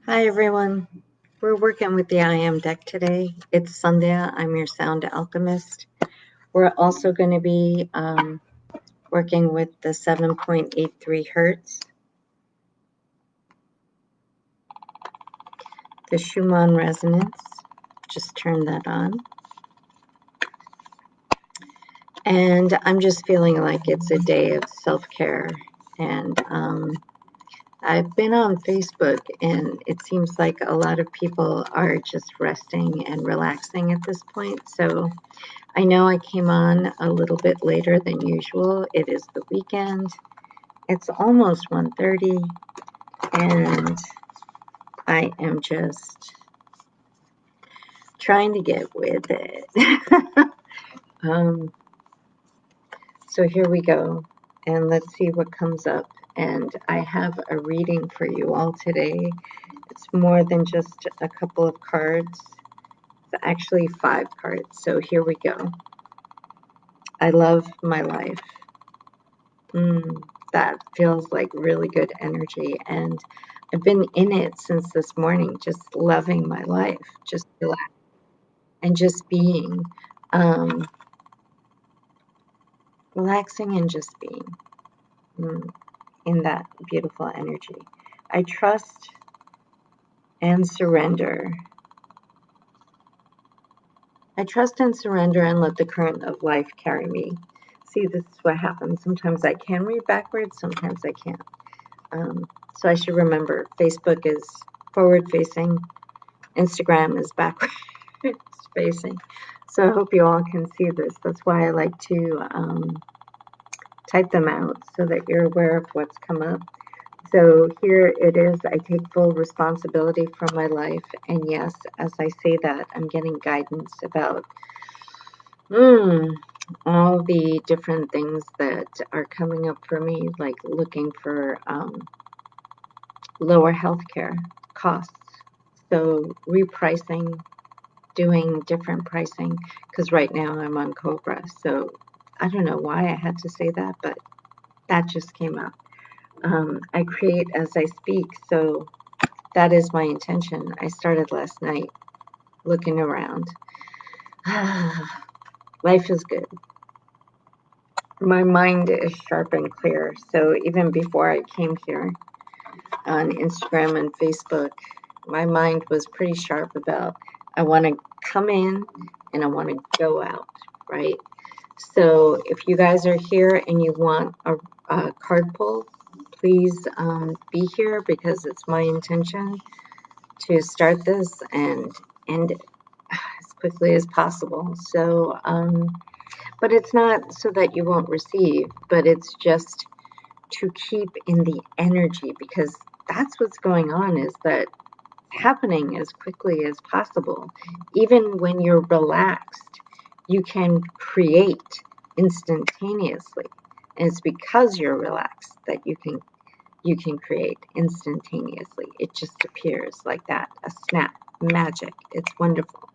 Hi everyone. We're working with the I Am deck today. It's Sunday. I'm your sound alchemist. We're also going to be working with the 7.83 Hertz, the Schumann Resonance. Just turn that on. And I'm just feeling like it's a day of self-care. And I've been on Facebook, and it seems like a lot of people are just resting and relaxing at this point. So I know I came on a little bit later than usual. It is the weekend. It's almost 1:30, and I am just trying to get with it. So here we go, and let's see what comes up. And I have a reading for you all today. It's more than just a couple of cards. It's actually 5 cards. So here we go. I love my life. That feels like really good energy, and I've been in it since this morning, just loving my life, just relaxing and just being, relaxing and just being in that beautiful energy. I trust and surrender. I trust and surrender and let the current of life carry me. See, this is what happens. Sometimes I can read backwards, sometimes I can't. So I should remember Facebook is forward facing, Instagram is backwards facing. So I hope you all can see this. That's why I like to type them out so that you're aware of what's come up. So here it is. I take full responsibility for my life. And yes, as I say that, I'm getting guidance about all the different things that are coming up for me, like looking for lower healthcare costs. So repricing, doing different pricing, because right now I'm on Cobra. So I don't know why I had to say that, but that just came out. I create as I speak, so that is my intention. I started last night looking around. Life is good. My mind is sharp and clear. So even before I came here on Instagram and Facebook, my mind was pretty sharp about I want to come in and I want to go out, right? So if you guys are here and you want a card pull, please be here, because it's my intention to start this and end it as quickly as possible. So, but it's not so that you won't receive, but it's just to keep in the energy, because that's what's going on, is that happening as quickly as possible. Even when you're relaxed, you can create instantaneously. And it's because you're relaxed that you can create instantaneously. It just appears like that, a snap, magic. It's wonderful.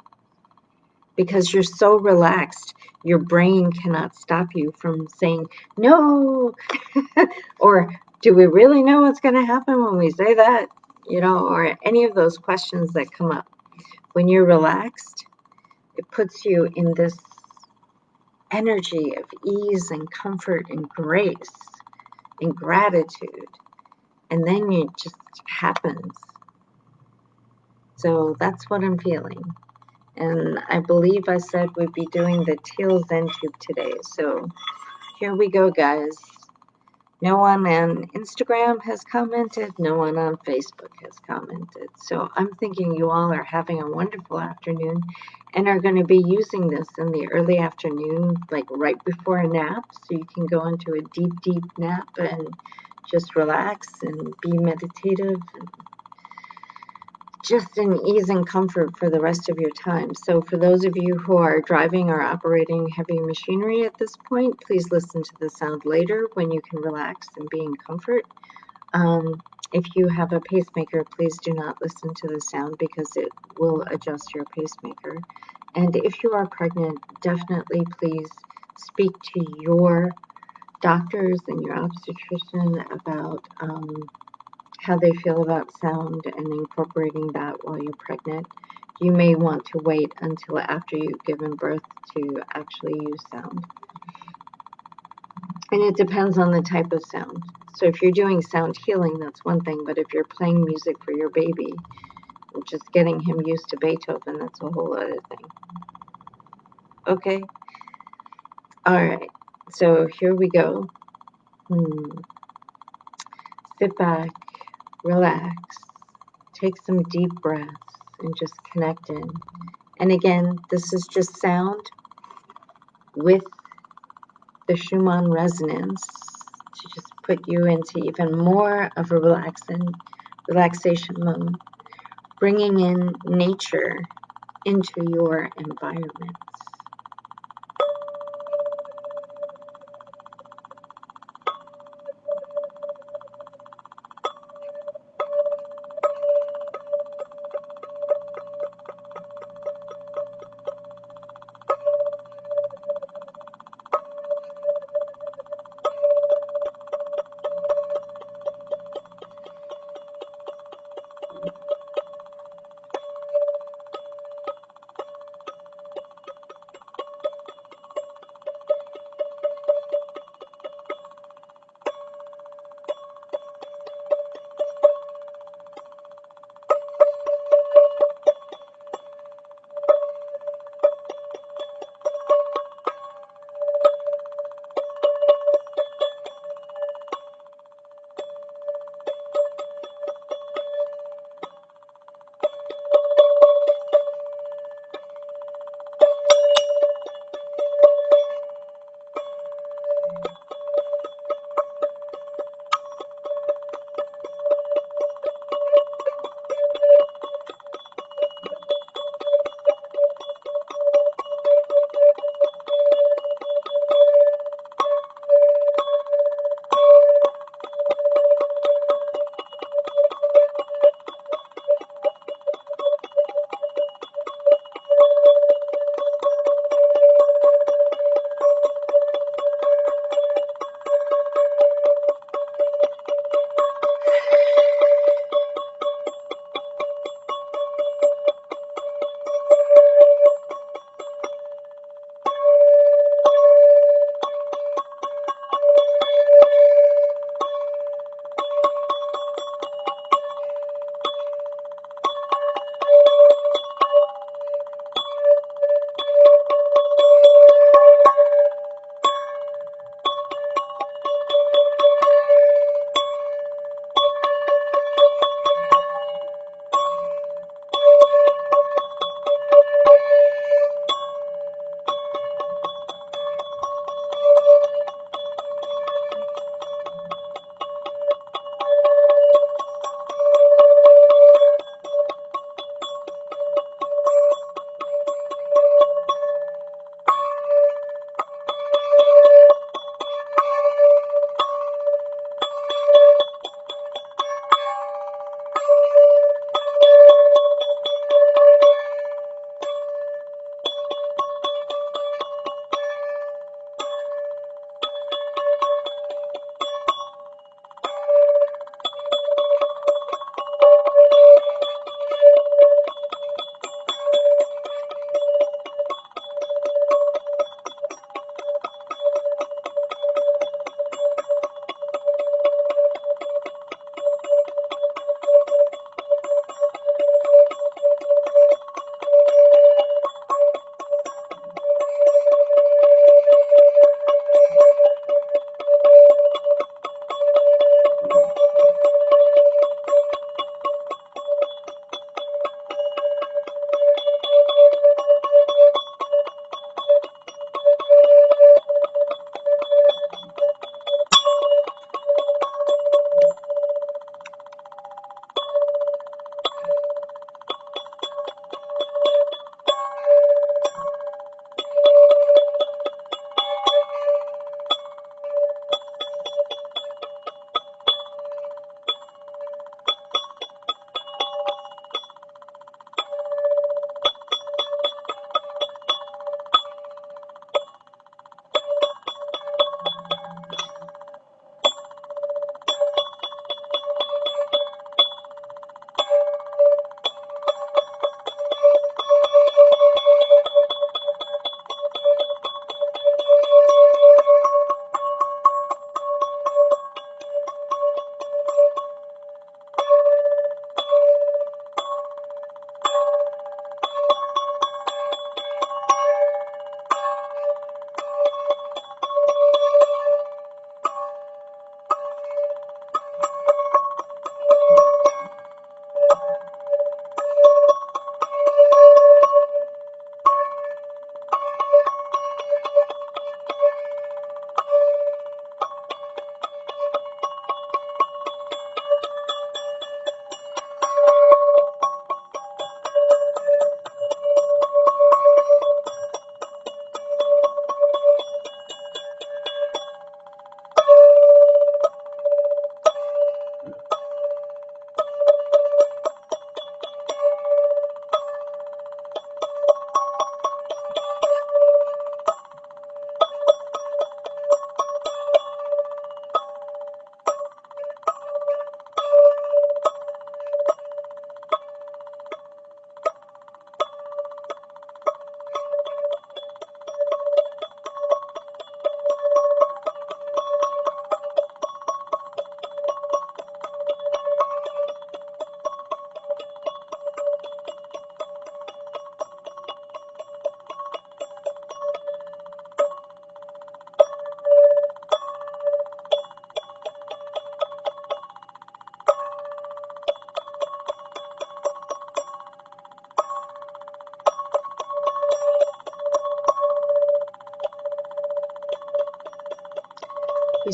Because you're so relaxed, your brain cannot stop you from saying, no, or do we really know what's going to happen when we say that? Or any of those questions that come up. When you're relaxed, it puts you in this energy of ease and comfort and grace and gratitude. And then it just happens. So that's what I'm feeling. And I believe I said we'd be doing the Teal ZenTube today. So here we go, guys. No one on Instagram has commented. No one on Facebook has commented. So I'm thinking you all are having a wonderful afternoon and are going to be using this in the early afternoon, like right before a nap. So you can go into a deep, deep nap and just relax and be meditative and just in ease and comfort for the rest of your time. So for those of you who are driving or operating heavy machinery at this point, please listen to the sound later when you can relax and be in comfort. If you have a pacemaker, please do not listen to the sound, because it will adjust your pacemaker. And if you are pregnant, definitely please speak to your doctors and your obstetrician about how they feel about sound and incorporating that while you're pregnant. You may want to wait until after you've given birth to actually use sound. And it depends on the type of sound. So if you're doing sound healing, that's one thing. But if you're playing music for your baby, just getting him used to Beethoven, that's a whole other thing. Okay? All right. So here we go. Sit back, relax, take some deep breaths, and just connect in. And again, this is just sound with the Schumann Resonance to just put you into even more of a relaxation mode, bringing in nature into your environment.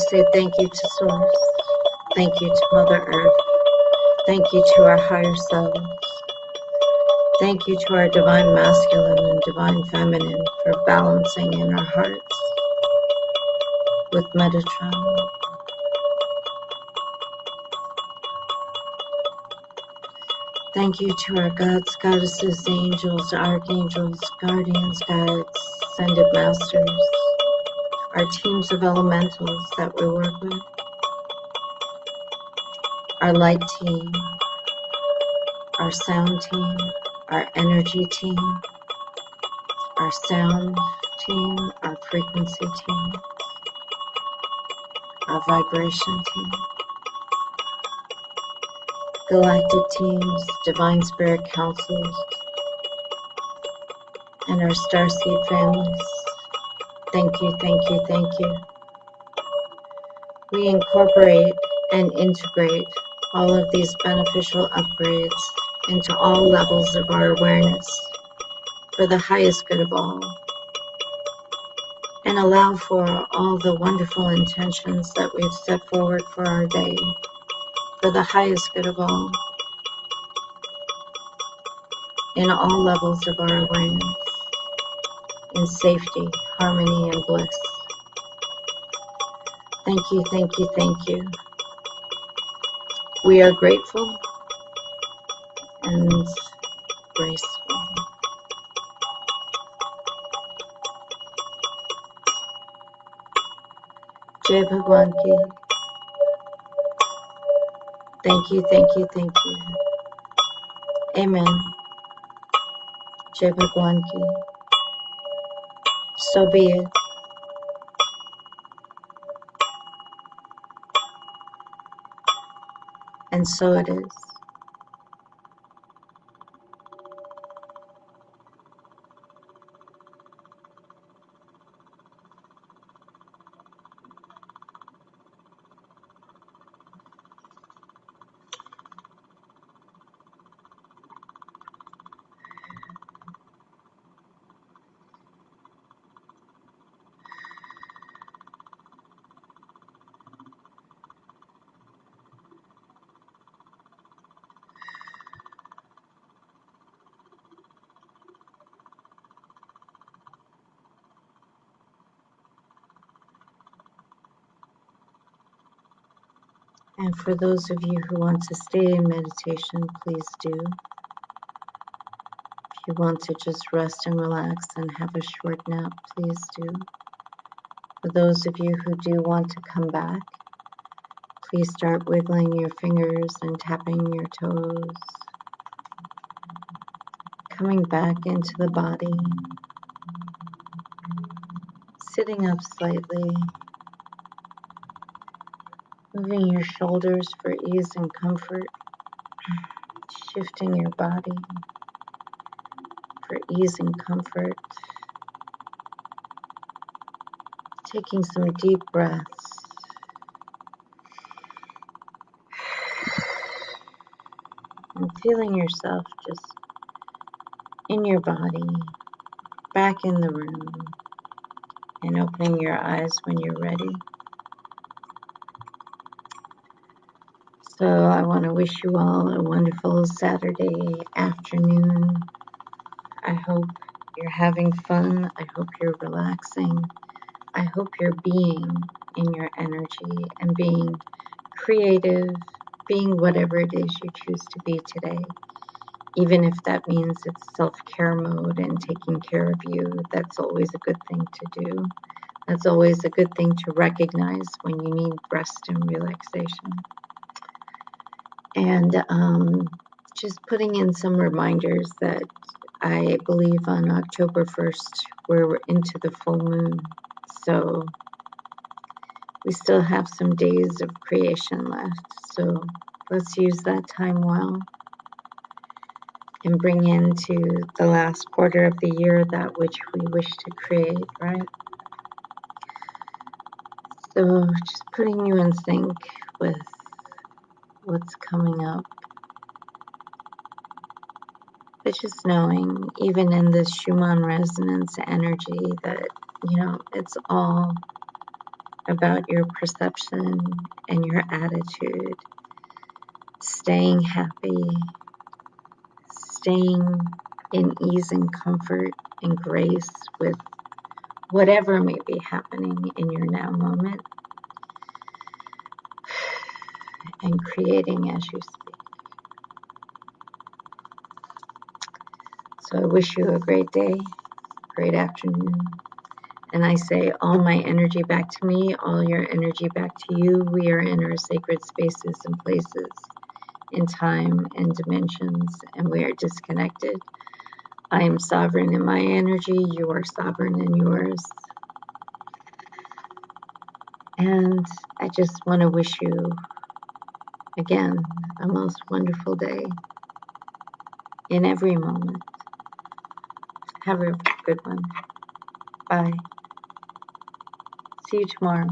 say thank you to Source. Thank you to Mother Earth. Thank you to our higher selves. Thank you to our divine masculine and divine feminine for balancing in our hearts with Metatron. Thank you to our gods, goddesses, angels, archangels, guardians, guides, ascended masters, our teams of elementals that we work with, our light team, our sound team, our energy team, our sound team, our frequency team, our vibration team, galactic teams, divine spirit councils, and our starseed families. Thank you, thank you, thank you. We incorporate and integrate all of these beneficial upgrades into all levels of our awareness for the highest good of all, and allow for all the wonderful intentions that we've set forward for our day for the highest good of all in all levels of our awareness, in safety, harmony, and bliss. Thank you, thank you, thank you. We are grateful and graceful. Jai Bhagwan Ki. Thank you, thank you, thank you. Amen. Jai Bhagwan Ki. So be it. And so it is. And for those of you who want to stay in meditation, please do. If you want to just rest and relax and have a short nap, please do. For those of you who do want to come back, please start wiggling your fingers and tapping your toes. Coming back into the body. Sitting up slightly. Moving your shoulders for ease and comfort. Shifting your body for ease and comfort. Taking some deep breaths. And feeling yourself just in your body, back in the room, and opening your eyes when you're ready. So I want to wish you all a wonderful Saturday afternoon. I hope you're having fun. I hope you're relaxing. I hope you're being in your energy and being creative, being whatever it is you choose to be today. Even if that means it's self-care mode and taking care of you, that's always a good thing to do. That's always a good thing to recognize when you need rest and relaxation. And just putting in some reminders that I believe on October 1st, we're into the full moon. So we still have some days of creation left. So let's use that time well and bring into the last quarter of the year that which we wish to create, right? So just putting you in sync with what's coming up. But just knowing, even in this Schumann resonance energy, that, it's all about your perception and your attitude, staying happy, staying in ease and comfort and grace with whatever may be happening in your now moment, and creating as you speak. So I wish you a great day, great afternoon. And I say all my energy back to me, all your energy back to you. We are in our sacred spaces and places in time and dimensions, and we are disconnected. I am sovereign in my energy. You are sovereign in yours. And I just want to wish you, again, a most wonderful day in every moment. Have a good one. Bye. See you tomorrow.